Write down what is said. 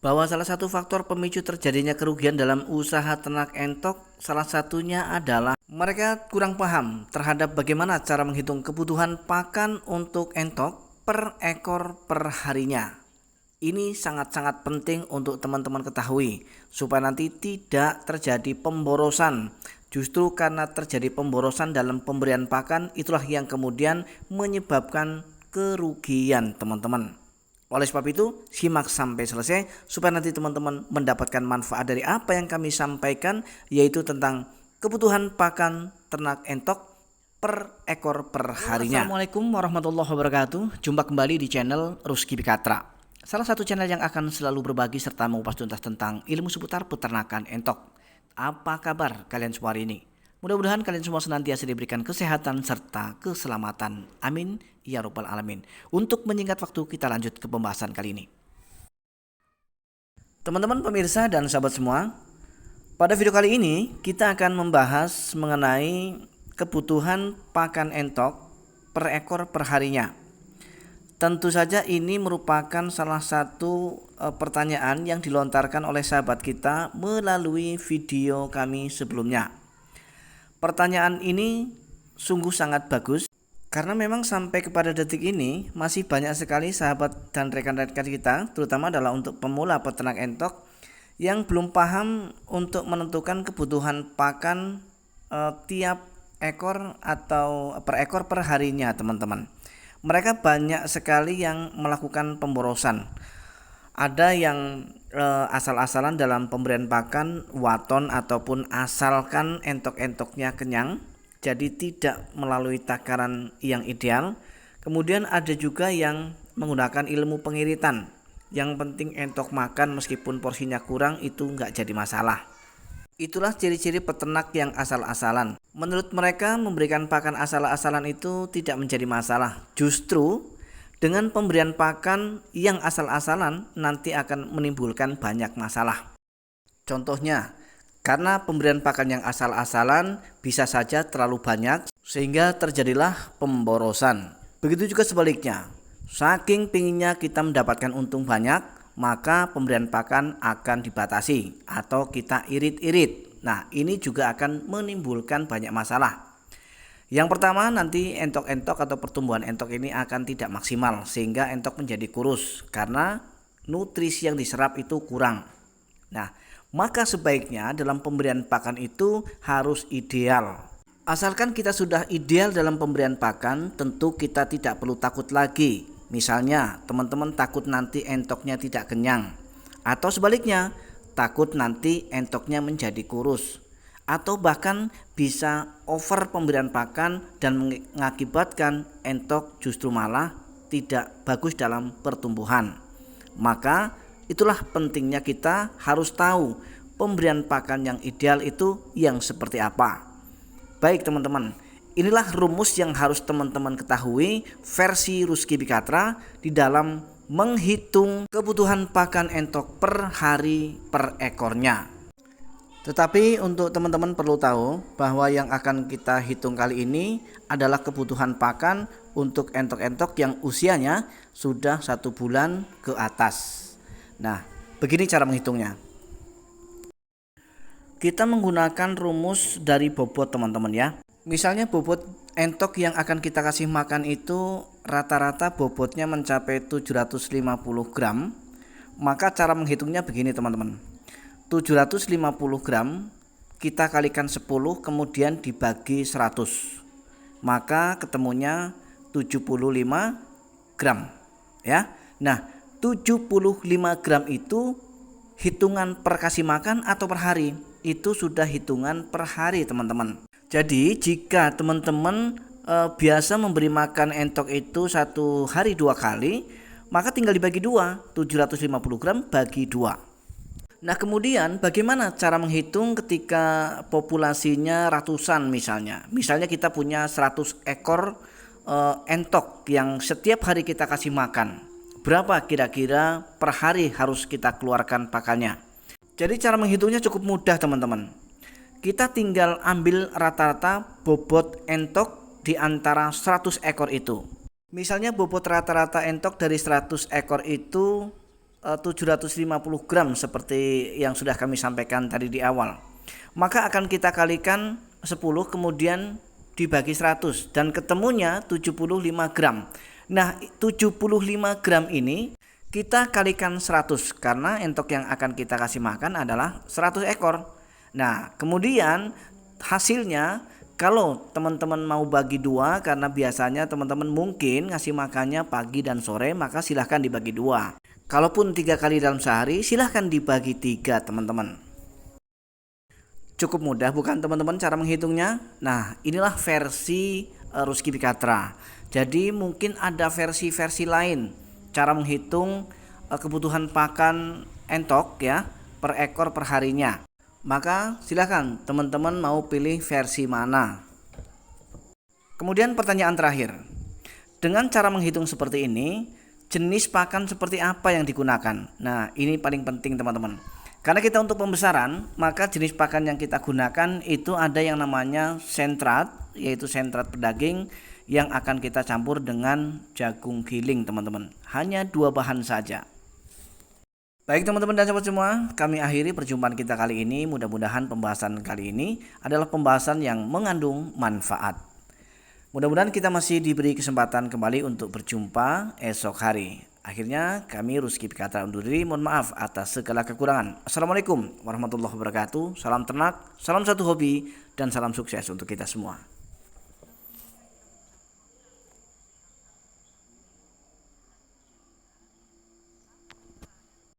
bahwa salah satu faktor pemicu terjadinya kerugian dalam usaha ternak entok salah satunya adalah mereka kurang paham terhadap bagaimana cara menghitung kebutuhan pakan untuk entok per ekor per harinya. Ini sangat-sangat penting untuk teman-teman ketahui supaya nanti tidak terjadi pemborosan. Justru karena terjadi pemborosan dalam pemberian pakan itulah yang kemudian menyebabkan kerugian teman-teman. Oleh sebab itu, simak sampai selesai supaya nanti teman-teman mendapatkan manfaat dari apa yang kami sampaikan, yaitu tentang kebutuhan pakan ternak entok per ekor per harinya. Assalamualaikum warahmatullahi wabarakatuh. Jumpa kembali di channel Rusky Bikatra, salah satu channel yang akan selalu berbagi serta mengupas tuntas tentang ilmu seputar peternakan entok. Apa kabar kalian semua hari ini? Mudah-mudahan kalian semua senantiasa diberikan kesehatan serta keselamatan. Amin ya robbal alamin. Untuk menyingkat waktu, kita lanjut ke pembahasan kali ini. Teman-teman pemirsa dan sahabat semua, pada video kali ini kita akan membahas mengenai kebutuhan pakan entok per ekor per harinya. Tentu saja ini merupakan salah satu pertanyaan yang dilontarkan oleh sahabat kita melalui video kami sebelumnya. Pertanyaan ini sungguh sangat bagus karena memang sampai kepada detik ini masih banyak sekali sahabat dan rekan-rekan kita, terutama adalah untuk pemula peternak entok yang belum paham untuk menentukan kebutuhan pakan tiap ekor atau per ekor per harinya teman-teman. Mereka banyak sekali yang melakukan pemborosan. Ada yang asal-asalan dalam pemberian pakan, waton ataupun asalkan entok-entoknya kenyang, jadi tidak melalui takaran yang ideal. Kemudian ada juga yang menggunakan ilmu pengiritan. Yang penting entok makan meskipun porsinya kurang, itu nggak jadi masalah. Itulah ciri-ciri peternak yang asal-asalan. Menurut mereka, memberikan pakan asal-asalan itu tidak menjadi masalah. Justru dengan pemberian pakan yang asal-asalan nanti akan menimbulkan banyak masalah. Contohnya, karena pemberian pakan yang asal-asalan bisa saja terlalu banyak sehingga terjadilah pemborosan. Begitu juga sebaliknya, saking pinginnya kita mendapatkan untung banyak, maka pemberian pakan akan dibatasi atau kita irit-irit. Nah, ini juga akan menimbulkan banyak masalah. Yang pertama, nanti entok-entok atau pertumbuhan entok ini akan tidak maksimal sehingga entok menjadi kurus karena nutrisi yang diserap itu kurang. Nah, maka sebaiknya dalam pemberian pakan itu harus ideal. Asalkan kita sudah ideal dalam pemberian pakan, tentu kita tidak perlu takut lagi. Misalnya teman-teman takut nanti entoknya tidak kenyang, atau sebaliknya takut nanti entoknya menjadi kurus, atau bahkan bisa over pemberian pakan dan mengakibatkan entok justru malah tidak bagus dalam pertumbuhan. Maka itulah pentingnya kita harus tahu pemberian pakan yang ideal itu yang seperti apa. Baik teman-teman, inilah rumus yang harus teman-teman ketahui versi Rusky Bikatra di dalam menghitung kebutuhan pakan entok per hari per ekornya. Tetapi untuk teman-teman perlu tahu bahwa yang akan kita hitung kali ini adalah kebutuhan pakan untuk entok-entok yang usianya sudah 1 bulan ke atas. Nah, begini cara menghitungnya. Kita menggunakan rumus dari bobot teman-teman ya. Misalnya bobot entok yang akan kita kasih makan itu rata-rata bobotnya mencapai 750 gram. Maka cara menghitungnya begini teman-teman. 750 gram kita kalikan 10 kemudian dibagi 100. Maka ketemunya 75 gram ya. Nah, 75 gram itu hitungan per kasih makan atau per hari? Itu sudah hitungan per hari teman-teman. Jadi jika teman-teman biasa memberi makan entok itu 1 hari 2 kali, maka tinggal dibagi 2, 750 gram bagi 2. Nah kemudian bagaimana cara menghitung ketika populasinya ratusan misalnya. Misalnya kita punya 100 ekor entok yang setiap hari kita kasih makan. Berapa kira-kira per hari harus kita keluarkan pakannya? Jadi cara menghitungnya cukup mudah teman-teman. Kita tinggal ambil rata-rata bobot entok di antara 100 ekor itu. Misalnya bobot rata-rata entok dari 100 ekor itu 750 gram seperti yang sudah kami sampaikan tadi di awal. Maka akan kita kalikan 10 kemudian dibagi 100 dan ketemunya 75 gram. Nah, 75 gram ini kita kalikan 100 karena entok yang akan kita kasih makan adalah 100 ekor. Nah, kemudian hasilnya kalau teman-teman mau bagi dua, karena biasanya teman-teman mungkin ngasih makannya pagi dan sore, maka silahkan dibagi dua. Kalaupun 3 kali dalam sehari, silahkan dibagi 3 teman-teman. Cukup mudah bukan teman-teman cara menghitungnya? Nah, inilah versi Rusky Pikatra. Jadi mungkin ada versi-versi lain cara menghitung kebutuhan pakan entok ya per ekor per harinya. Maka silakan teman-teman mau pilih versi mana. Kemudian pertanyaan terakhir. Dengan cara menghitung seperti ini, jenis pakan seperti apa yang digunakan? Nah, ini paling penting teman-teman. Karena kita untuk pembesaran, maka jenis pakan yang kita gunakan itu ada yang namanya sentrat, yaitu sentrat pedaging yang akan kita campur dengan jagung giling teman-teman. Hanya 2 bahan saja. Baik teman-teman dan sahabat semua, kami akhiri perjumpaan kita kali ini. Mudah-mudahan pembahasan kali ini adalah pembahasan yang mengandung manfaat. Mudah-mudahan kita masih diberi kesempatan kembali untuk berjumpa esok hari. Akhirnya kami Rusky Pikatra undur diri, mohon maaf atas segala kekurangan. Assalamualaikum warahmatullahi wabarakatuh. Salam ternak, salam satu hobi, dan salam sukses untuk kita semua.